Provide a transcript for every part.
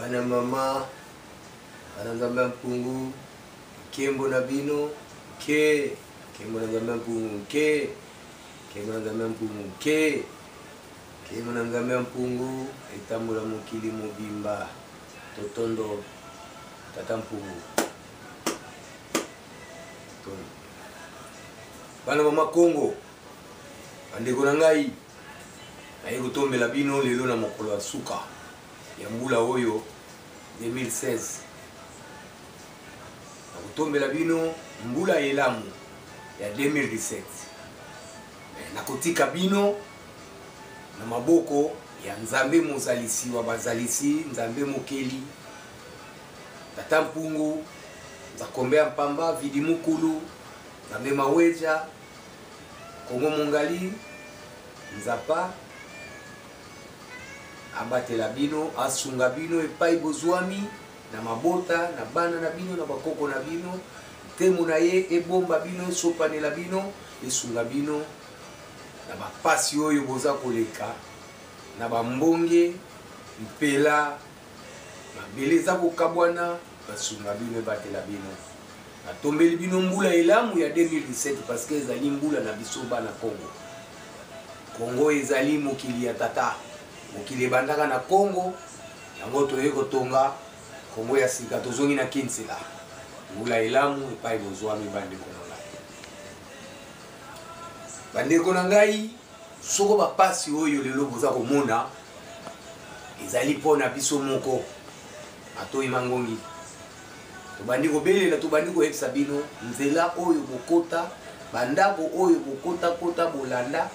bana mama bana nzambe mpungu kembo na bino ke kembo na nzambe mpungu ke kembo na nzambe mpungu ke kembo na nzambe mpungu etambola mokili mobimba totondo tata mpungu bana mama Congo andeko na ngai naye kotombela bino lelo na mokolo ya suka ya mbula oyo 2016 nakotombela bino mbula elamu ya 2017 nakotika bino na maboko ya nzambe mozalisi wa bazalisi nzambe mokeli tata mpungu nzakombea mpamba vidi mukulu nzambe maweja Kongo mongali nzapa abatela bino asunga bino epai bozwami na mabota na bana na bino na bakoko na bino temu na ye ebomba bino sopanela bino esunga bino na bapasi oyo boza koleka na bambonge mpela mabele eza kokabwana basunga bino ebatela bino natombeli bino mbula elamu ya 2017 parce que ezali mbula na biso bana Congo. Congo ezali mokili ya tata mokili ebandaka na Congo yango toye kotonga Congo ya sika tozongi na kinsela mbula elamu epai bozwami bandeko na ngai bandeko na ngai soko bapasi oyo lelo boza komona ezali mpona biso moko atoyi mangongi tobandi kobelela tobandi koyebisa bino nzela oyo bokota bandako oyo bokota kota bolanda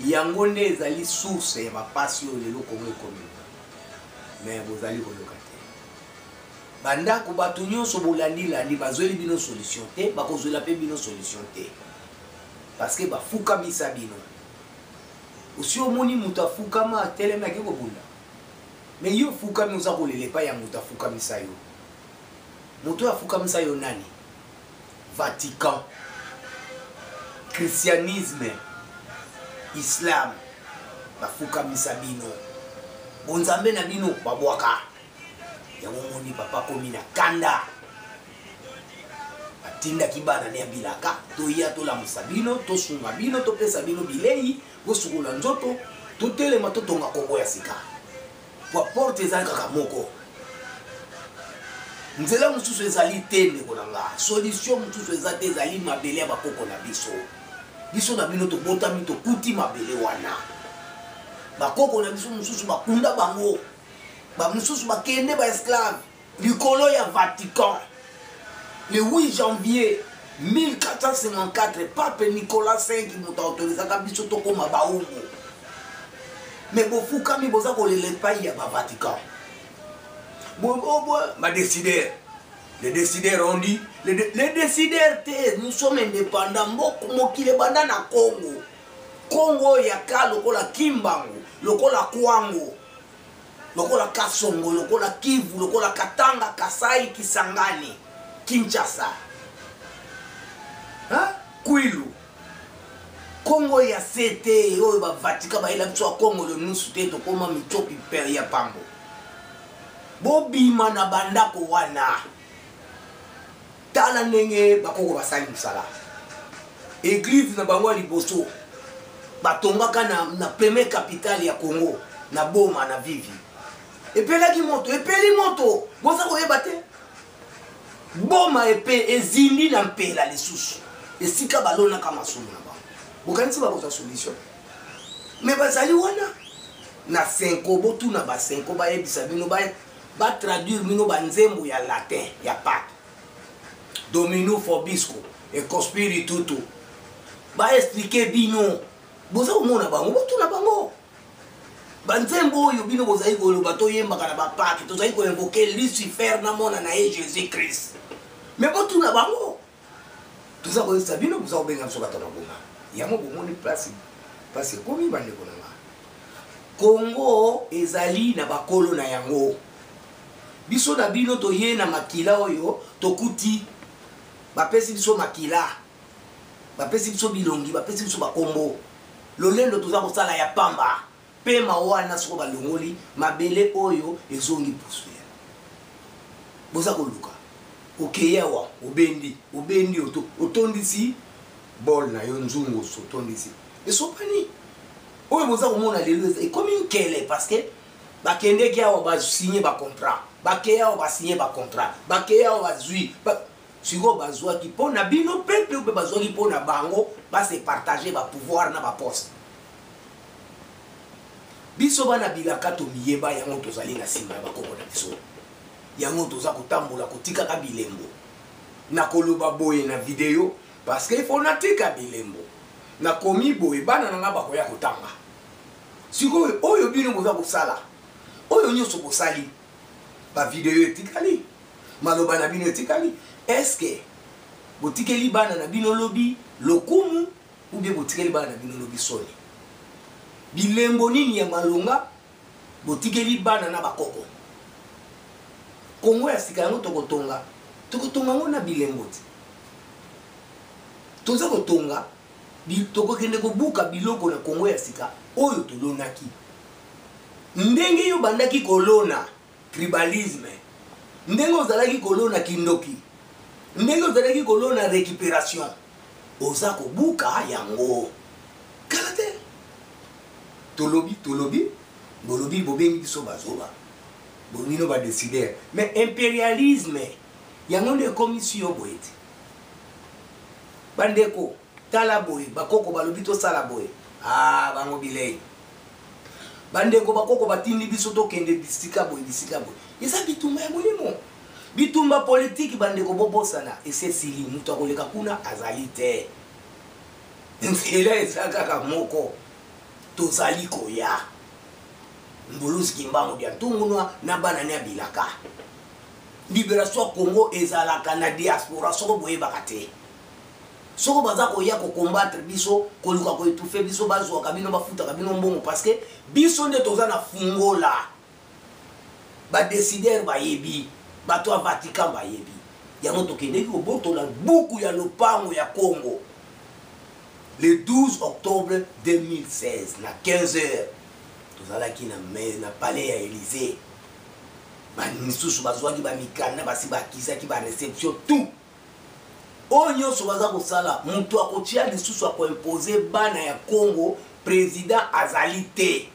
yango nde ezali source ya bapasi oyo lelo Kongo ekomi mais bozali koyoka te bandako bato nyonso bolandi bazweli bino solution te bakozwela mpe bino solution te parce que bafukamisa bino osi omoni moto afukama atelemi ake kobunda mais yo fukami oza kolela epai ya moto afukamisa yo moto afukamisa yo nani? Vatican, christianisme, islam bafukamisa bino bonzambe na bino babwaka yango moni papa komi na kanda atindaki bana ne ya bilaka toya tolamusa bino tosunga bino topesa bino bilei bosukola nzoto totelema totonga Kongo ya sika po porte ezali kaka moko nzela mosusu ezali te ndeko na nga solution mosusu eza te ezali mabele ya bakoko na biso na bino tobotami tokuti mabele wana bakoko na biso mosusu bakunda bango bamosusu bakende baesclave likolo ya Vatican le 8 janvier 1454 pape Nicolas V moto autorisaka biso tokoma baungu mais bofukami boza kolela epai ya bavatican les décideurs ont dit les décideurs nous sommes indépendants mokili banda na Congo ya ka lokola Kimbangu lokola Kwango lokola Kasongo lokola Kivu lokola Katanga Kasai Kisangani Kinshasa Kwilu Congo ya sete oyo ba Vatican ba ila biso Congo le nusu te to koma mitopi per ya pambo bobima na bandako wana tala ndenge bakoko basali msala église na bango liboso batongaka na premier capitale ya Congo na Boma na Vivi epelaki epeli moto boza koyeba te Boma epe ezindi na mpela lisusu esika balona kama masumu na bango bokanisi bakoza solution mais bazali wana na 5 botu na ba 5 bayebisa bino ba traduire bino banzembo ya latin ya Pâques Domino Fobisco et Conspirituto ba expliquer bino boza komona bango botu na bango banzembo oyo bino bozali koloba toyembaka na ba Pâques tozali koinvoquer Lucifer na mona na Jésus Christ mais botu na bango toza koyebisa bino boza kobenga biso bato na bonga yango bomoni place komi bandeko na nga Congo ezali na bakolo na yango biso na bino toye na makila oyo tokuti bapesi biso makila bapesi biso bilongi bapesi biso bakombo lolendo toza kosala ya pamba pe mawana soko balongoli mabele oyo ezongi poussière boza koluka okeyawa obendi otondisi bol na yo nzungu otondisi esopani oyo boza komona lelo ekomi nkele parce que bakendeki awa basigné bacontrat bakeya awa basigné bacontrat bakeya awa bazwi sikoyo bazwaki mpo na bino peuple mpe bazwaki mpo na bango base partage bapouvoir na baposte biso bana bilaka tomiyeba yango tozali na nsima ya bakoko na biso yango toza kotambola kotikaka bilembo na koloba boye na video parce que ifo natika bilembo nakomi boye bana nanga bakoya kotanga sikoyo oyo bino boza kosala oyo nyonso bosali bavideo etikali maloba na bino etikali eske botikeli bana na bino lobi lokumu ou bien botikeli bana na bino lobi soni bilembo nini ya malonga botikeli bana na bakoko Kongo ya sika yango tokotonga ngo na bilembo ti toza kotonga tokokende kobuka biloko na Kongo ya sika oyo tolonaki ndenge yo bandaki kolona tribalisme ndenge ozalaki kolona kindoki ndenge ozalaki kolona récupération oza kobuka yango kala te tolobi bolobi bobengi biso bazoba bonino ba décider mais impérialisme yango nde commission boye te bandeko tala boye bakoko balobi tosala boye bango bilei bandeko bakoko batindi biso tokende bisika boye eza bitumba ya molimo bitumba politique bandeko bobosana esesili mutu akoleka kuna azali te nzela eza kaka moko tozali koya mbulusi kimbango bya ntungunwa na bana ne bilaka libération Congo ezalaka na diaspora soko boyebaka te soko baza koya combattre biso koluka ko étouffer biso bazwaka bino bafutaka bino mbongo parce que biso nde toza na fungola ba décider bayebi bato ya Vatican bayebi yango tokendeki kobotola buku ya lopango ya Congo le 12 octobre 2016 na 15h tozalaki na palais ya Élysée banisusu bazwaki bamikanda basi bakisaki ba réception tout oyo nyonso baza kosala mutu akotia lisusu akoimpose bana ya Congo président azali te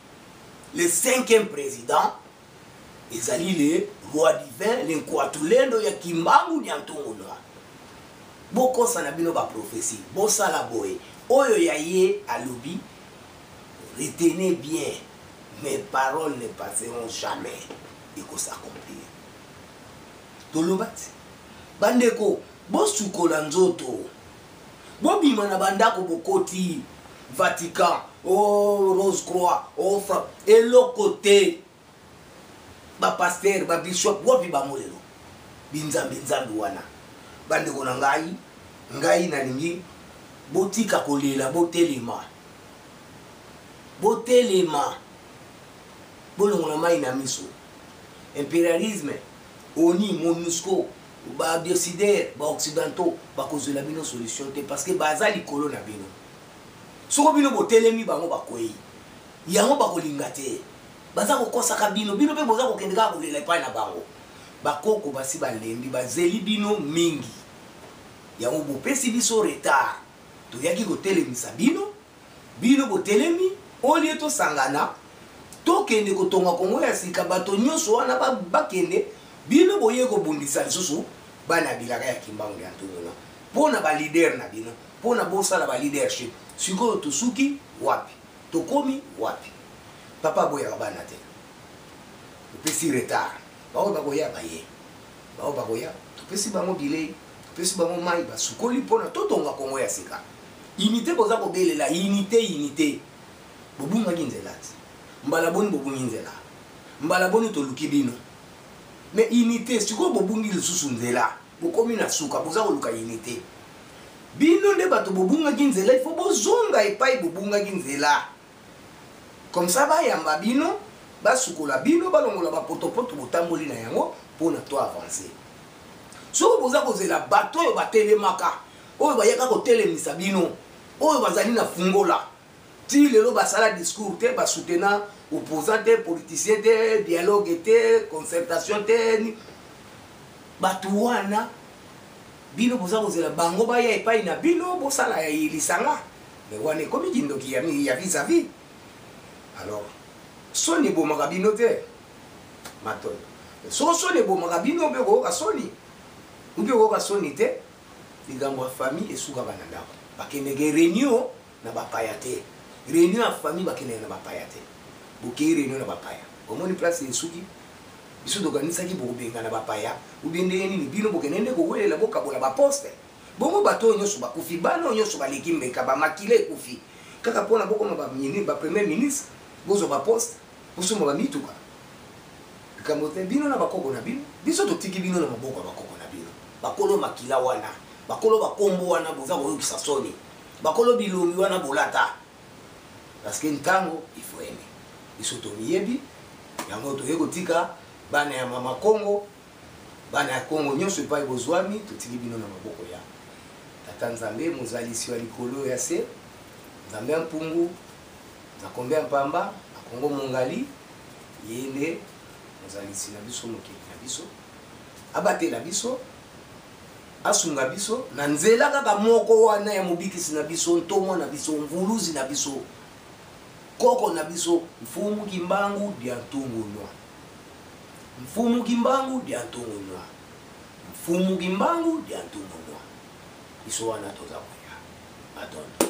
le 5e président ezali le roi divin lenkwatulendo ya kimbangu ya ntunguna bokosa na bino baprophétie bosala boye oyo ya ye alobi retenez bien mes paroles ne passeront jamais et que s'accomplir tolobati bandeko bosukola nzoto bobima na bandako bokoti Vatican Rose Croix eloko te bapaster babishop wapi bamolelo binzambi wana bandeko na ngai nalingi botika kolela botelema bolongola mai na miso impérialisme oni MONUSCO ba décider ba occidentaux ba kozela bino solution te parce que baza likolo na bino soko bino botelemi bango bakoyi yango bakolinga te baza kokosaka bino pe boza kokendeka kolela epai na bango bakoko basi balembi bazeli bino mingi yango bopesi biso retard toyaki kotelemisa bino botelemi olie tosangana tokende kotonga Kongo ya sika bato nyonso wana bakende bino boye kobundisa lisusu bana bilaka ya kimbangu ya ntunguna pona ba leader na bino pona bosala ba leadership sikoyo tosuki wapi tokomi wapi papa boya bana te topesi retard bao bakoya baye bao bakoya topesi bango bilei topesi bango mai basukoli pona totonga Kongo ya sika unité boza kobelela unité bobunga nzela mbala boni bobungi nzela mbala boni toluki bino mais unité siko bobungi lisusu nzela bokomi na suka boza koluka unité bino nde bato bobunga nzela il faut bozonga epai bobunga nzela comme ça bayamba bino basukola bino balongola bapotopoto botamboli na yango pona to avancer soko boza kozela bato oyo batelemaka oyo bayaka kotelemisa bino oyo bazali na fungola ti lelo basala discours te basoutenant opposant te politicien te dialogue te concertation te batu wana bino boza kozela bango baya epai na bino bosala ya ilisanga mais wana ekomi kindoki ya vis-à-vis. Alors soni bomaka bino te matoni so soni bomaka bino mpe koyoka soni mpe koyoka soni te likambo ya famille esukaka na ndako bakendeke réunion na bapaya te réunion ya famille bakendeke na bapaya te bokei réunion na bapaya omoni place esuki biso tokanisaki bokobenga na bapaya ubie ndenge nini bino bokende nde kowelela bokabola baposte bongo bato oyo nyonso bakufi bana oyo nyonso baleki mbeka bamakile ekufi kaka mpona bokoma bapremier ministre bozwa baposte bosomba bamituka likambo te bino na bakoko na bino biso totiki bino na maboko ya bakoko na bino bakolo makila wana bakolo bakombo wana boza koyokisa soni bakolo bilongi wana bolata parce que ntango ifo ene biso tomiyebi yango toye kotika bana ya mama Kongo bana ya Kongo nyonso epai bozwami totiki bino na maboko ya tata Nzambe mozalisi wa likolo ya se Nzambe ya mpungu Nzakombe ya mpamba akongo mongali yende mozalisi na biso mokili na biso abatela biso asunga biso na nzela kaka moko wana ya mobikisi na biso ntomo na biso mvuluzi na biso koko na biso mfumu kimbangu dia ntungulwa mfumu kimbangu dia ntungulwa mfumu kimbangu dia ntungulwa biso wana toza koya adon